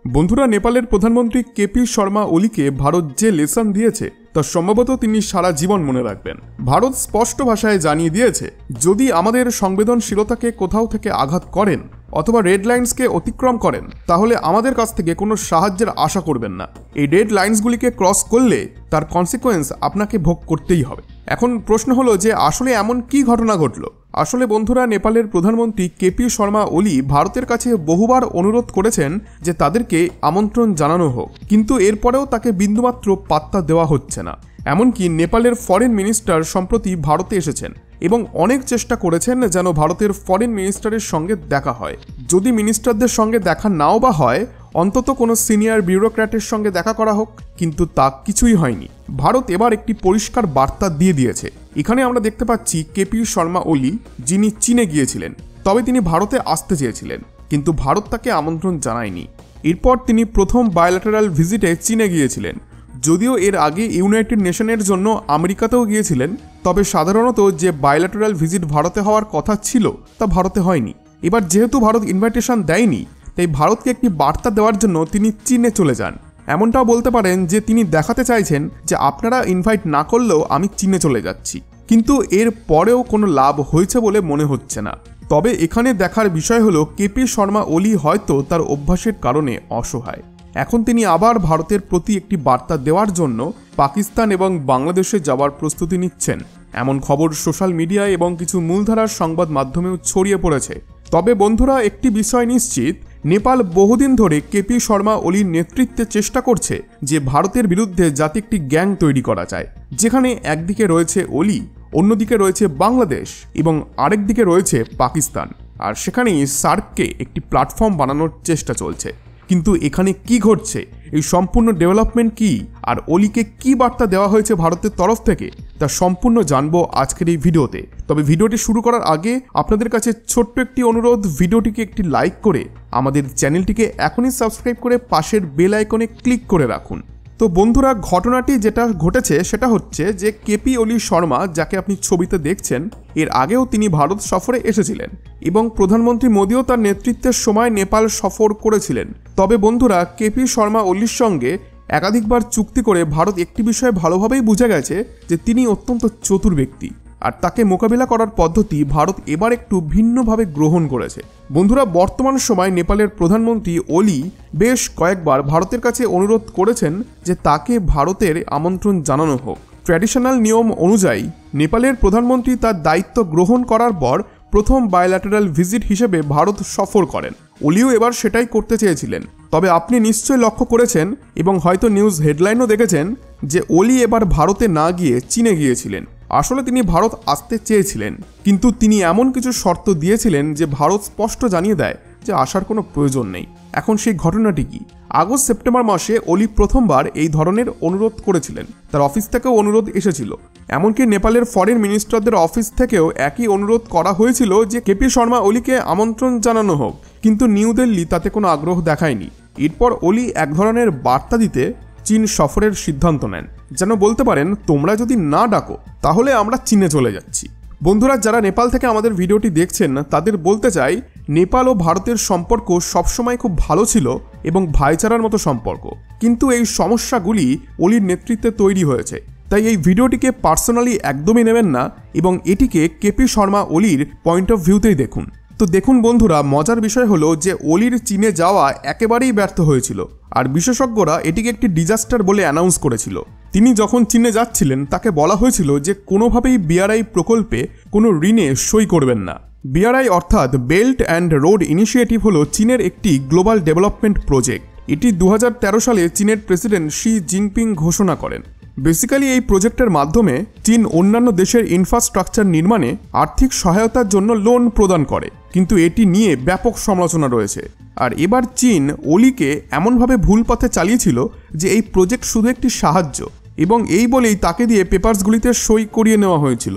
বন্ধুরা, নেপালের প্রধানমন্ত্রী কেপি শর্মা ওলিকে ভারত যে লেসন দিয়েছে তা সম্ভবত তিনি সারা জীবন মনে রাখবেন। ভারত স্পষ্ট ভাষায় জানিয়ে দিয়েছে, যদি আমাদের সংবেদনশীলতাকে কোথাও থেকে আঘাত করেন অথবা রেড লাইন্সকে অতিক্রম করেন তাহলে আমাদের কাছ থেকে কোনো সাহায্যের আশা করবেন না। এই রেড লাইন্সগুলিকে ক্রস করলে তার কনসিকোয়েন্স আপনাকে ভোগ করতেই হবে। এখন প্রশ্ন হলো যে আসলে এমন কি ঘটনা ঘটল। আসলে বন্ধুরা, নেপালের প্রধানমন্ত্রী কেপি শর্মা ওলি ভারতের কাছে বহুবার অনুরোধ করেছেন যে তাদেরকে আমন্ত্রণ জানানো হোক, কিন্তু এরপরেও তাকে বিন্দুমাত্র পাত্তা দেওয়া হচ্ছে না। এমনকি নেপালের ফরেন মিনিস্টার সম্প্রতি ভারতে এসেছেন এবং অনেক চেষ্টা করেছেন যেন ভারতের ফরেন মিনিস্টারের সঙ্গে দেখা হয়। যদি মিনিস্টারদের সঙ্গে দেখা নাও বা হয়, অন্তত কোনো সিনিয়র বিউরোক্র্যাটের সঙ্গে দেখা করা হোক, কিন্তু তা কিছুই হয়নি। ভারত এবার একটি পরিষ্কার বার্তা দিয়ে দিয়েছে। এখানে আমরা দেখতে পাচ্ছি কেপি শর্মা ওলি, যিনি চীনে গিয়েছিলেন, তবে তিনি ভারতে আসতে চেয়েছিলেন, কিন্তু ভারত তাকে আমন্ত্রণ জানায়নি। এরপর তিনি প্রথম বায়োল্যাটারাল ভিজিটে চীনে গিয়েছিলেন। যদিও এর আগে ইউনাইটেড নেশনের জন্য আমেরিকাতেও গিয়েছিলেন, তবে সাধারণত যে বায়োল্যাটারাল ভিজিট ভারতে হওয়ার কথা ছিল তা ভারতে হয়নি। এবার যেহেতু ভারত ইনভাইটেশন দেয়নি, তাই ভারতকে একটি বার্তা দেওয়ার জন্য তিনি চীনে চলে যান। এমনটাও বলতে পারেন যে তিনি দেখাতে চাইছেন যে আপনারা ইনভাইট না করলেও আমি চীনে চলে যাচ্ছি, কিন্তু এর পরেও কোনো লাভ হয়েছে বলে মনে হচ্ছে না। তবে এখানে দেখার বিষয় হলো কেপি শর্মা ওলি হয়তো তার অভ্যাসের কারণে অসহায়। এখন তিনি আবার ভারতের প্রতি একটি বার্তা দেওয়ার জন্য পাকিস্তান এবং বাংলাদেশে যাওয়ার প্রস্তুতি নিচ্ছেন, এমন খবর সোশ্যাল মিডিয়ায় এবং কিছু মূলধারার সংবাদ মাধ্যমেও ছড়িয়ে পড়েছে। তবে বন্ধুরা, একটি বিষয় নিশ্চিত, নেপাল বহুদিন ধরে কেপি শর্মা ওলির নেতৃত্বে চেষ্টা করছে যে ভারতের বিরুদ্ধে যাতে একটি গ্যাং তৈরি করা যায়, যেখানে একদিকে রয়েছে ওলি, অন্যদিকে রয়েছে বাংলাদেশ এবং আরেক দিকে রয়েছে পাকিস্তান, আর সেখানেই সার্ককে একটি প্ল্যাটফর্ম বানানোর চেষ্টা চলছে। কিন্তু এখানে কি ঘটছে, এই সম্পূর্ণ ডেভেলপমেন্ট কি, আর ওলিকে কি বার্তা দেওয়া হয়েছে ভারতের তরফ থেকে, তা সম্পূর্ণ জানবো আজকের এই ভিডিওতে। তবে ভিডিওটি শুরু করার আগে আপনাদের কাছে ছোট্ট একটি অনুরোধ, ভিডিওটিকে একটি লাইক করে আমাদের চ্যানেলটিকে এখনই সাবস্ক্রাইব করে পাশের বেল আইকনে ক্লিক করে রাখুন। তো বন্ধুরা, ঘটনাটি যেটা ঘটেছে সেটা হচ্ছে যে কেপি ওলি শর্মা, যাকে আপনি ছবিতে দেখছেন, এর আগেও তিনি ভারত সফরে এসেছিলেন এবং প্রধানমন্ত্রী মোদিও তার নেতৃত্বের সময় নেপাল সফর করেছিলেন। তবে বন্ধুরা, কেপি শর্মা ওলির সঙ্গে একাধিকবার চুক্তি করে ভারত একটি বিষয়ে ভালোভাবেই বুঝে গেছে যে তিনি অত্যন্ত চতুর ব্যক্তি, আর তাকে মোকাবিলা করার পদ্ধতি ভারত এবার একটু ভিন্নভাবে গ্রহণ করেছে। বন্ধুরা, বর্তমান সময় নেপালের প্রধানমন্ত্রী ওলি বেশ কয়েকবার ভারতের কাছে অনুরোধ করেছেন যে তাকে ভারতের আমন্ত্রণ জানানো হোক। ট্র্যাডিশনাল নিয়ম অনুযায়ী নেপালের প্রধানমন্ত্রী তার দায়িত্ব গ্রহণ করার পর প্রথম বায়োল্যাটারাল ভিজিট হিসেবে ভারত সফর করেন। ওলিও এবার সেটাই করতে চেয়েছিলেন। তবে আপনি নিশ্চয়ই লক্ষ্য করেছেন এবং হয়তো নিউজ হেডলাইনও দেখেছেন যে ওলি এবার ভারতে না গিয়ে চীনে গিয়েছিলেন। আসলে তিনি ভারত আসতে চেয়েছিলেন, কিন্তু তিনি এমন কিছু শর্ত দিয়েছিলেন যে ভারত স্পষ্ট জানিয়ে দেয় যে আসার কোনো প্রয়োজন নেই। এখন সেই ঘটনাটি কি? আগস্ট সেপ্টেম্বর মাসে ওলি প্রথমবার এই ধরনের অনুরোধ করেছিলেন, তার অফিস থেকেও অনুরোধ এসেছিল। এমনকি নেপালের ফরেন মিনিস্টারদের অফিস থেকেও একই অনুরোধ করা হয়েছিল যে কেপি শর্মা ওলিকে আমন্ত্রণ জানানো হোক, কিন্তু নিউ দিল্লি তাতে কোনো আগ্রহ দেখায়নি। এরপর ওলি এক ধরনের বার্তা দিতে চীন সফরের সিদ্ধান্ত নেন, যেন বলতে পারেন তোমরা যদি না ডাকো তাহলে আমরা চীনে চলে যাচ্ছি। বন্ধুরা, যারা নেপাল থেকে আমাদের ভিডিওটি দেখছেন তাদের বলতে চাই, নেপাল ও ভারতের সম্পর্ক সবসময় খুব ভালো ছিল এবং ভাইচারার মতো সম্পর্ক, কিন্তু এই সমস্যাগুলি ওলির নেতৃত্বে তৈরি হয়েছে। তাই এই ভিডিওটিকে পার্সোনালি একদমই নেবেন না এবং এটিকে কেপি শর্মা ওলির পয়েন্ট অফ ভিউতেই দেখুন। তো দেখুন বন্ধুরা, মজার বিষয় হলো যে ওলির চীনে যাওয়া একেবারেই ব্যর্থ হয়েছিল, আর বিশেষজ্ঞরা এটিকে একটি ডিজাস্টার বলে অ্যানাউন্স করেছিল। তিনি যখন চীনে যাচ্ছিলেন তাকে বলা হয়েছিল যে কোনোভাবেই বিআরআই প্রকল্পে কোনো ঋণে সই করবেন না। বিআরআই অর্থাৎ বেল্ট অ্যান্ড রোড ইনিশিয়েটিভ হলো চীনের একটি গ্লোবাল ডেভেলপমেন্ট প্রজেক্ট। এটি 2013 সালে চীনের প্রেসিডেন্ট শি জিনপিং ঘোষণা করেন। বেসিক্যালি এই প্রজেক্টের মাধ্যমে চীন অন্যান্য দেশের ইনফ্রাস্ট্রাকচার নির্মাণে আর্থিক সহায়তার জন্য লোন প্রদান করে, কিন্তু এটি নিয়ে ব্যাপক সমালোচনা রয়েছে। আর এবার চীন ওলিকে এমনভাবে ভুল পথে চালিয়েছিল যে এই প্রজেক্ট শুধু একটি সাহায্য, এবং এই বলেই তাকে দিয়ে পেপারসগুলিতে সই করিয়ে নেওয়া হয়েছিল।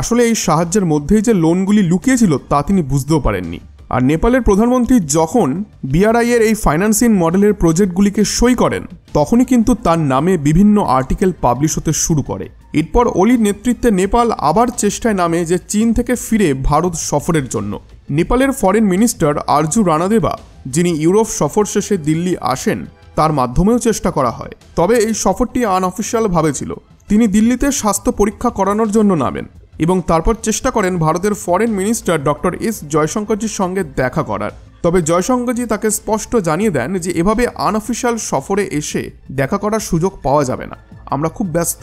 আসলে এই সাহায্যের মধ্যেই যে লোনগুলি লুকিয়েছিল তা তিনি বুঝতেও পারেননি। আর নেপালের প্রধানমন্ত্রী যখন বিআরআই এর এই ফাইন্যান্সিং মডেলের প্রজেক্টগুলিকে সই করেন, তখনই কিন্তু তার নামে বিভিন্ন আর্টিকেল পাবলিশ হতে শুরু করে। এরপর ওলির নেতৃত্বে নেপাল আবার চেষ্টায় নামে যে চীন থেকে ফিরে ভারত সফরের জন্য। নেপালের ফরেন মিনিস্টার আরজু রানাদেবা যিনি ইউরোপ সফর শেষে দিল্লি আসেন তার মাধ্যমেও চেষ্টা করা হয়। তবে এই সফরটি আনঅফিসিয়াল ভাবে ছিল। তিনি দিল্লিতে স্বাস্থ্য পরীক্ষা করানোর জন্য নামেন এবং তারপর চেষ্টা করেন ভারতের ফরেন মিনিস্টার ডক্টর এস জয়শঙ্করজির সঙ্গে দেখা করার। তবে জয়শঙ্করজি তাকে স্পষ্ট জানিয়ে দেন যে এভাবে আনঅফিসিয়াল সফরে এসে দেখা করার সুযোগ পাওয়া যাবে না, আমরা খুব ব্যস্ত।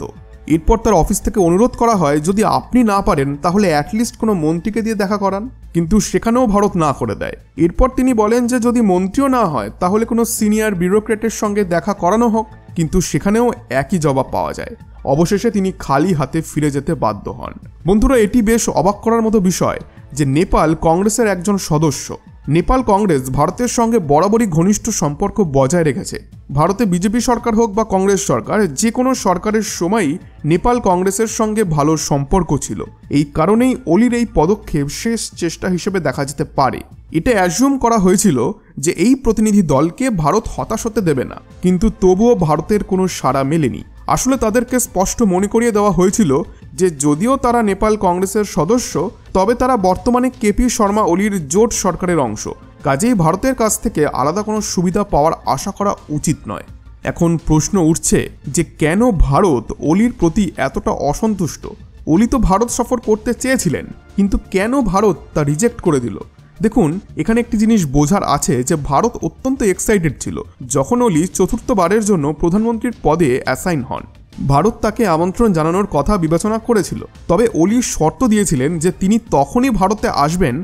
এরপর তার অফিস থেকে অনুরোধ করা হয় যদি আপনি না পারেন তাহলে অ্যাটলিস্ট কোনো মন্ত্রীকে দিয়ে দেখা করান, কিন্তু সেখানেও ভারত না করে দেয়। এরপর তিনি বলেন যে যদি মন্ত্রীও না হয় তাহলে কোনো সিনিয়র ব্যুরোক্রেটের সঙ্গে দেখা করানো হোক, কিন্তু সেখানেও একই জবাব পাওয়া যায়। অবশেষে তিনি খালি হাতে ফিরে যেতে বাধ্য হন। বন্ধুরা, এটি বেশ অবাক করার মতো বিষয় যে নেপাল কংগ্রেসের একজন সদস্য। নেপাল কংগ্রেস ভারতের সঙ্গে বরাবরই ঘনিষ্ঠ সম্পর্ক বজায় রেখেছে। ভারতে বিজেপি সরকার হোক বা কংগ্রেস সরকার, যে কোনো সরকারের সময়ই নেপাল কংগ্রেসের সঙ্গে ভালো সম্পর্ক ছিল। এই কারণেই অলির এই পদক্ষেপ শেষ চেষ্টা হিসেবে দেখা যেতে পারে। এটা অ্যাজিউম করা হয়েছিল যে এই প্রতিনিধি দলকে ভারত হতাশ হতে দেবে না, কিন্তু তবুও ভারতের কোনো সাড়া মেলেনি। আসলে তাদেরকে স্পষ্ট মনে করিয়ে দেওয়া হয়েছিল যে যদিও তারা নেপাল কংগ্রেসের সদস্য, তবে তারা বর্তমানে কেপি শর্মা ওলির জোট সরকারের অংশ, কাজেই ভারতের কাছ থেকে আলাদা কোনো সুবিধা পাওয়ার আশা করা উচিত নয়। এখন প্রশ্ন উঠছে যে কেন ভারত ওলির প্রতি এতটা অসন্তুষ্ট? ওলি তো ভারত সফর করতে চেয়েছিলেন, কিন্তু কেন ভারত তা রিজেক্ট করে দিল? দেখুন, এখানে একটি জিনিস বোঝার আছে যে ভারত অত্যন্ত এক্সাইটেড ছিল যখন ওলি চতুর্থবারের জন্য প্রধানমন্ত্রীর পদে অ্যাসাইন হন। ভারত তাকে আমন্ত্রণ জানানোর কথা বিবেচনা করেছিল, তবে ওলি শর্ত দিয়েছিলেন যে তিনি তখনই ভারতে আসবেন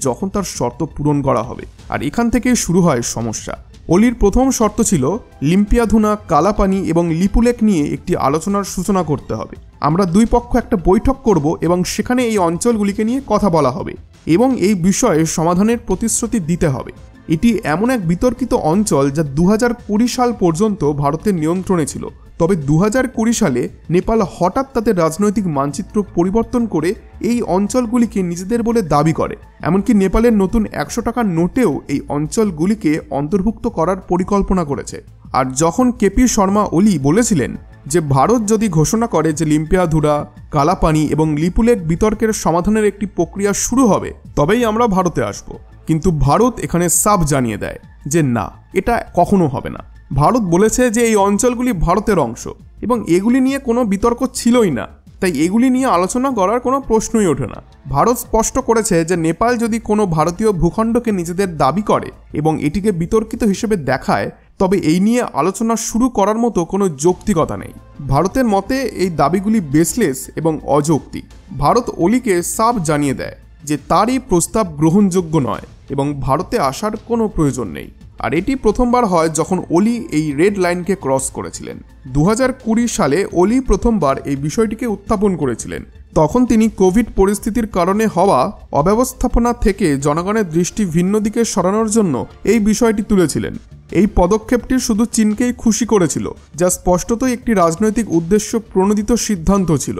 যখন তার শর্ত পূরণ করা হবে। আর এখান থেকেই শুরু হয় সমস্যা। ওলির প্রথম শর্ত ছিল লিম্পিয়াধুনা, কালাপানি এবং লিপুলেক নিয়ে একটি আলোচনার সূচনা করতে হবে। আমরা দুই পক্ষ একটা বৈঠক করব এবং সেখানে এই অঞ্চলগুলিকে নিয়ে কথা বলা হবে এবং এই বিষয়ে সমাধানের প্রতিশ্রুতি দিতে হবে। এটি এমন এক বিতর্কিত অঞ্চল যা 2020 সাল পর্যন্ত ভারতের নিয়ন্ত্রণে ছিল। তবে 2020 সালে নেপাল হঠাৎ তাদের রাজনৈতিক মানচিত্র পরিবর্তন করে এই অঞ্চলগুলিকে নিজেদের বলে দাবি করে। এমনকি নেপালের নতুন 100 টাকার নোটেও এই অঞ্চলগুলিকে অন্তর্ভুক্ত করার পরিকল্পনা করেছে। আর যখন কেপি শর্মা ওলি বলেছিলেন যে ভারত যদি ঘোষণা করে যে লিম্পিয়াধুরা, কালাপানি এবং লিপুলেক বিতর্কের সমাধানের একটি প্রক্রিয়া শুরু হবে, তবেই আমরা ভারতে আসব, কিন্তু ভারত এখানে সাফ জানিয়ে দেয় যে না, এটা কখনো হবে না। ভারত বলেছে যে এই অঞ্চলগুলি ভারতের অংশ এবং এগুলি নিয়ে কোনো বিতর্ক ছিলই না, তাই এগুলি নিয়ে আলোচনা করার কোনো প্রশ্নই ওঠে না। ভারত স্পষ্ট করেছে যে নেপাল যদি কোনো ভারতীয় ভূখণ্ডকে নিজেদের দাবি করে এবং এটিকে বিতর্কিত হিসেবে দেখায়, তবে এই নিয়ে আলোচনা শুরু করার মতো কোনো যৌক্তিকতা নেই। ভারতের মতে এই দাবিগুলি বেসলেস এবং অযৌক্তিক। ভারত ওলিকে সাফ জানিয়ে দেয় যে তার এই প্রস্তাব গ্রহণযোগ্য নয় এবং ভারতে আসার কোনো প্রয়োজন নেই। আর এটি প্রথমবার হয় যখন ওলি এই রেড লাইনকে ক্রস করেছিলেন। 2020 সালে ওলি প্রথমবার এই বিষয়টিকে উত্থাপন করেছিলেন। তখন তিনি কোভিড পরিস্থিতির কারণে হওয়া অব্যবস্থাপনা থেকে জনগণের দৃষ্টি ভিন্ন দিকে সরানোর জন্য এই বিষয়টি তুলেছিলেন। এই পদক্ষেপটি শুধু চীনকেই খুশি করেছিল, যা স্পষ্টতই একটি রাজনৈতিক উদ্দেশ্য প্রণোদিত সিদ্ধান্ত ছিল।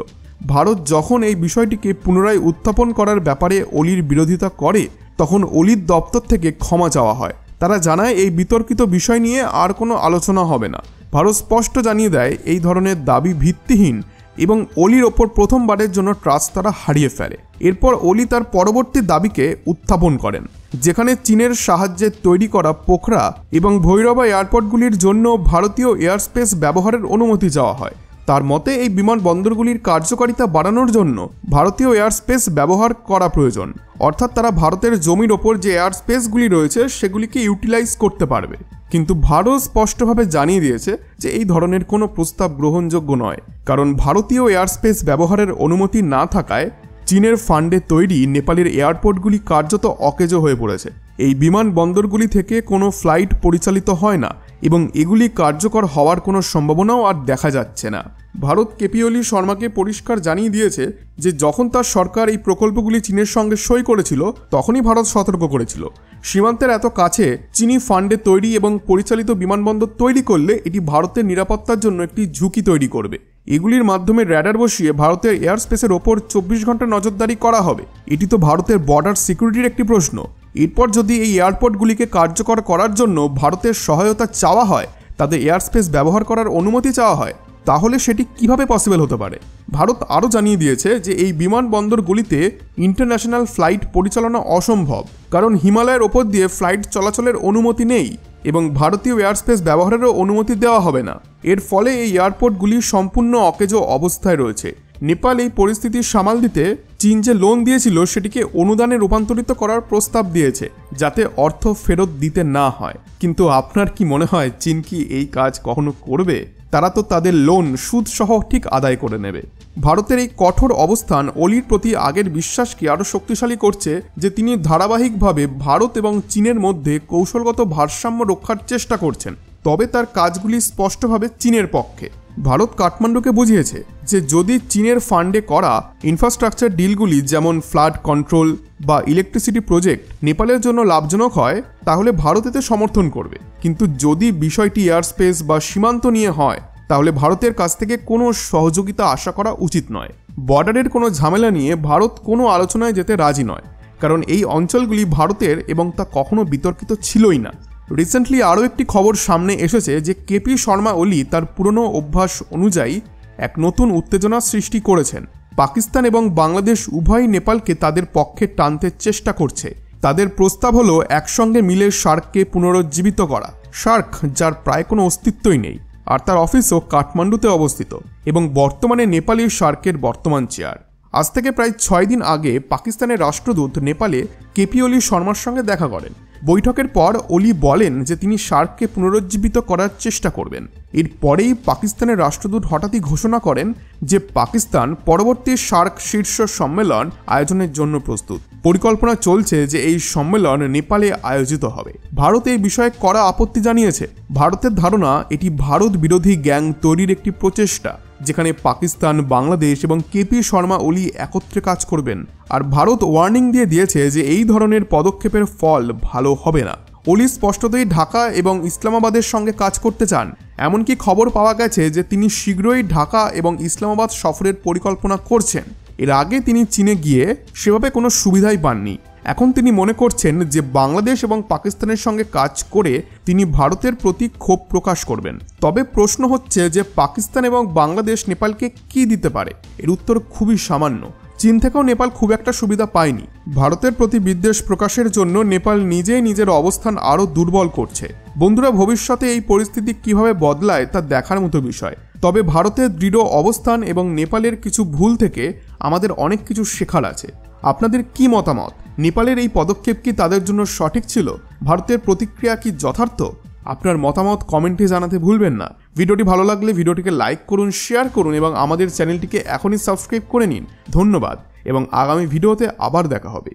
ভারত যখন এই বিষয়টিকে পুনরায় উত্থাপন করার ব্যাপারে ওলির বিরোধিতা করে, তখন ওলির দপ্তর থেকে ক্ষমা চাওয়া হয়। তারা জানায় এই বিতর্কিত বিষয় নিয়ে আর কোনো আলোচনা হবে না। ভারত স্পষ্ট জানিয়ে দেয় এই ধরনের দাবি ভিত্তিহীন এবং ওলির ওপর প্রথমবারের জন্য ট্রাস্ট তারা হারিয়ে ফেলে। এরপর ওলি তার পরবর্তী দাবিকে উত্থাপন করেন, যেখানে চীনের সাহায্যে তৈরি করা পোখরা এবং ভৈরবা এয়ারপোর্টগুলির জন্য ভারতীয় এয়ারস্পেস ব্যবহারের অনুমতি চাওয়া হয়। তার মতে এই বিমানবন্দরগুলির কার্যকারিতা বাড়ানোর জন্য ভারতীয় এয়ারস্পেস ব্যবহার করা প্রয়োজন, অর্থাৎ তারা ভারতের জমির ওপর যে এয়ারস্পেসগুলি রয়েছে সেগুলিকে ইউটিলাইজ করতে পারবে। কিন্তু ভারত স্পষ্টভাবে জানিয়ে দিয়েছে যে এই ধরনের কোনো প্রস্তাব গ্রহণযোগ্য নয়, কারণ ভারতীয় এয়ারস্পেস ব্যবহারের অনুমতি না থাকায় চীনের ফান্ডে তৈরি নেপালের এয়ারপোর্টগুলি কার্যত অকেজো হয়ে পড়েছে। এই বিমানবন্দরগুলি থেকে কোনো ফ্লাইট পরিচালিত হয় না এবং এগুলি কার্যকর হওয়ার কোনো সম্ভাবনাও আর দেখা যাচ্ছে না। ভারত কেপি ওলি শর্মাকে পরিষ্কার জানিয়ে দিয়েছে যে যখন তার সরকার এই প্রকল্পগুলি চীনের সঙ্গে সই করেছিল, তখনই ভারত সতর্ক করেছিল সীমান্তের এত কাছে চীনি ফান্ডে তৈরি এবং পরিচালিত বিমানবন্দর তৈরি করলে এটি ভারতের নিরাপত্তার জন্য একটি ঝুঁকি তৈরি করবে। এগুলির মাধ্যমে র্যাডার বসিয়ে ভারতের এয়ারস্পেসের ওপর 24 ঘন্টা নজরদারি করা হবে। এটি তো ভারতের বর্ডার সিকিউরিটির একটি প্রশ্ন। এরপর যদি এই এয়ারপোর্টগুলিকে কার্যকর করার জন্য ভারতের সহায়তা চাওয়া হয়, তাদের এয়ারস্পেস ব্যবহার করার অনুমতি চাওয়া হয়, তাহলে সেটি কিভাবে পসিবল হতে পারে? ভারত আরও জানিয়ে দিয়েছে যে এই বিমানবন্দরগুলিতে ইন্টারন্যাশনাল ফ্লাইট পরিচালনা অসম্ভব, কারণ হিমালয়ের ওপর দিয়ে ফ্লাইট চলাচলের অনুমতি নেই এবং ভারতীয় এয়ারস্পেস ব্যবহারেরও অনুমতি দেওয়া হবে না। এর ফলে এই এয়ারপোর্টগুলি সম্পূর্ণ অকেজো অবস্থায় রয়েছে। নেপাল এই পরিস্থিতি সামাল দিতে চীন যে লোন দিয়েছিল সেটিকে অনুদানে রূপান্তরিত করার প্রস্তাব দিয়েছে, যাতে অর্থ ফেরত দিতে না হয়। কিন্তু আপনার কি মনে হয় চীন কি এই কাজ কখনো করবে? তারা তো তাদের লোন সুদসহ ঠিক আদায় করে নেবে। ভারতের এই কঠোর অবস্থান অলির প্রতি আগের বিশ্বাসকে আরও শক্তিশালী করছে যে তিনি ধারাবাহিকভাবে ভারত এবং চীনের মধ্যে কৌশলগত ভারসাম্য রক্ষার চেষ্টা করছেন, তবে তার কাজগুলি স্পষ্টভাবে চীনের পক্ষে। ভারত কাঠমান্ডুকে বুঝিয়েছে যে যদি চীনের ফান্ডে করা ইনফ্রাস্ট্রাকচার ডিলগুলি যেমন ফ্লাড কন্ট্রোল বা ইলেকট্রিসিটি প্রজেক্ট নেপালের জন্য লাভজনক হয়, তাহলে ভারত এতে সমর্থন করবে। কিন্তু যদি বিষয়টি এয়ারস্পেস বা সীমান্ত নিয়ে হয়, তাহলে ভারতের কাছ থেকে কোনো সহযোগিতা আশা করা উচিত নয়। বর্ডারের কোনো ঝামেলা নিয়ে ভারত কোনো আলোচনায় যেতে রাজি নয়, কারণ এই অঞ্চলগুলি ভারতের এবং তা কখনো বিতর্কিত ছিলই না। রিসেন্টলি আরও একটি খবর সামনে এসেছে যে কেপি শর্মা ওলি তার পুরনো অভ্যাস অনুযায়ী এক নতুন উত্তেজনা সৃষ্টি করেছেন। পাকিস্তান এবং বাংলাদেশ উভয়ই নেপালকে তাদের পক্ষে টানতে চেষ্টা করছে। তাদের প্রস্তাব হলো একসঙ্গে মিলে সার্ককে পুনরুজ্জীবিত করা। সার্ক যার প্রায় কোনো অস্তিত্বই নেই, আর তার অফিসও কাঠমান্ডুতে অবস্থিত এবং বর্তমানে নেপালি সার্কের বর্তমান চেয়ার। আজ থেকে প্রায় 6 দিন আগে পাকিস্তানের রাষ্ট্রদূত নেপালে কেপি ওলি শর্মার সঙ্গে দেখা করেন। বৈঠকের পর ওলি বলেন যে তিনি সার্ককে পুনরুজ্জীবিত করার চেষ্টা করবেন। এরপরেই পাকিস্তানের রাষ্ট্রদূত হঠাৎই ঘোষণা করেন যে পাকিস্তান পরবর্তী সার্ক শীর্ষ সম্মেলন আয়োজনের জন্য প্রস্তুত। পরিকল্পনা চলছে যে এই সম্মেলন নেপালে আয়োজিত হবে। ভারত এই বিষয়ে কড়া আপত্তি জানিয়েছে। ভারতের ধারণা এটি ভারত বিরোধী গ্যাং তৈরির একটি প্রচেষ্টা, যেখানে পাকিস্তান, বাংলাদেশ এবং কেপি শর্মা ওলি একত্রে কাজ করবেন। আর ভারত ওয়ার্নিং দিয়েছে যে এই ধরনের পদক্ষেপের ফল ভালো হবে না। ওলি স্পষ্টতই ঢাকা এবং ইসলামাবাদের সঙ্গে কাজ করতে চান। এমনকি খবর পাওয়া গেছে যে তিনি শীঘ্রই ঢাকা এবং ইসলামাবাদ সফরের পরিকল্পনা করছেন। এর আগে তিনি চীনে গিয়ে সেভাবে কোনো সুবিধাই পাননি। এখন তিনি মনে করছেন যে বাংলাদেশ এবং পাকিস্তানের সঙ্গে কাজ করে তিনি ভারতের প্রতি ক্ষোভ প্রকাশ করবেন। তবে প্রশ্ন হচ্ছে যে পাকিস্তান এবং বাংলাদেশ নেপালকে কি দিতে পারে? এর উত্তর খুবই সামান্য। চীন থেকেও নেপাল খুব একটা সুবিধা পায়নি। ভারতের প্রতি বিদ্বেষ প্রকাশের জন্য নেপাল নিজেই নিজের অবস্থান আরও দুর্বল করছে। বন্ধুরা, ভবিষ্যতে এই পরিস্থিতি কিভাবে বদলায় তা দেখার মতো বিষয়। তবে ভারতের দৃঢ় অবস্থান এবং নেপালের কিছু ভুল থেকে আমাদের অনেক কিছু শেখার আছে। আপনাদের কি মতামত? নেপালের এই পদক্ষেপ কি তাদের জন্য সঠিক ছিল? ভারতের প্রতিক্রিয়া কি যথার্থ? আপনার মতামত কমেন্টে জানাতে ভুলবেন না। ভিডিওটি ভালো লাগলে ভিডিওটিকে লাইক করুন, শেয়ার করুন এবং আমাদের চ্যানেলটিকে এখনই সাবস্ক্রাইব করে নিন। ধন্যবাদ এবং আগামী ভিডিওতে আবার দেখা হবে।